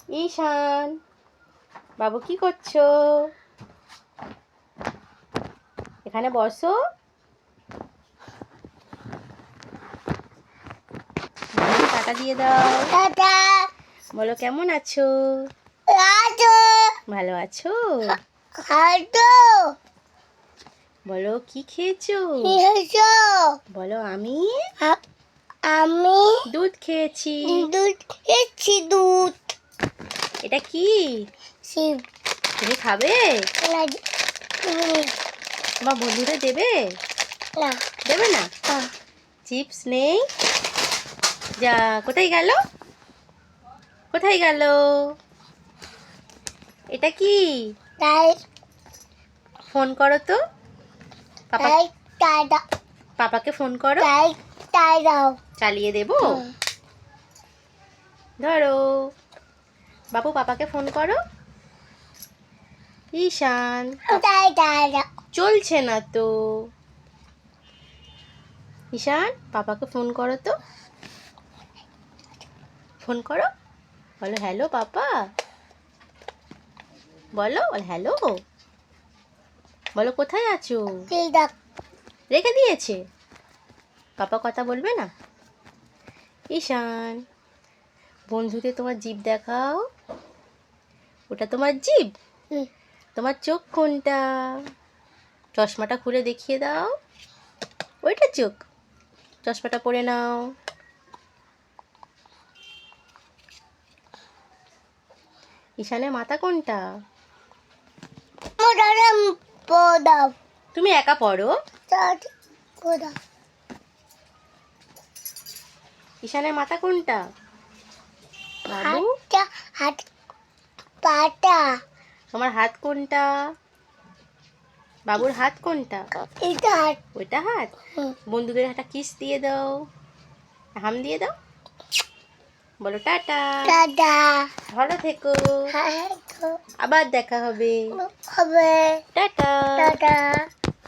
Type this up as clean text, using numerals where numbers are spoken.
ঈশান, বাবু কি করছো? এখানে বসো। টাটা দিয়ে দাও। টাটা। বলো কেমন আছো? আছো। ভালো আছো? আছো। বলো কি খেয়েছো? খেয়েছো? বলো আমি আমি দুধ খেয়েছি। দুধ খেয়েছি। দুধ। এটা কি? শিব। তুমি খাবে? না। তোমার বন্ধুদের দেবে? না। দেবে না? চিপস নেই? যা, কোথায় গেল? কোথায় গেল? এটা কি? তাই ফোন করো তো। তাই তাই দাও। পাপাকে ফোন করো। তাই তাই দাও। চালিয়ে দেবো? ধরো। বাবু পাপাকে ফোন করো। ঈশান, তাই তাই দাও। চলছে না তো। ঈশান, পাপাকে ফোন করো তো। ফোন করো। বলো হ্যালো পাপা। বলো হ্যালো। বলো কোথায় আছো? ঠিক দাও। রেখে দিয়েছে। পাপা কথা বলবে না? ঈশান, বন্ধুকে তোমার জিভ দেখাও। ওটা তোমার জিভ? তোমার চোখ কোনটা? চশমাটা খুলে দেখিয়ে দাও। ওইটা চোখ। চশমাটা পরে নাও। ঈশানের মাথা কোনটা? দাও। তুমি একা পড়ো। দাও। ঈশানের মাথা কোনটা? বাবু, হাত পাটা। তোমার হাত কোনটা? বাবুর হাত কোনটা? এটা হাত। ওইটা হাত। বন্ধুদের একটা কিস দিয়ে দাও। হাম দিয়ে দাও। বলো টাটা। টাটা। ভালো থেকো। হ্যাঁ আবার দেখা হবে। হবে। টাটা। টাটা।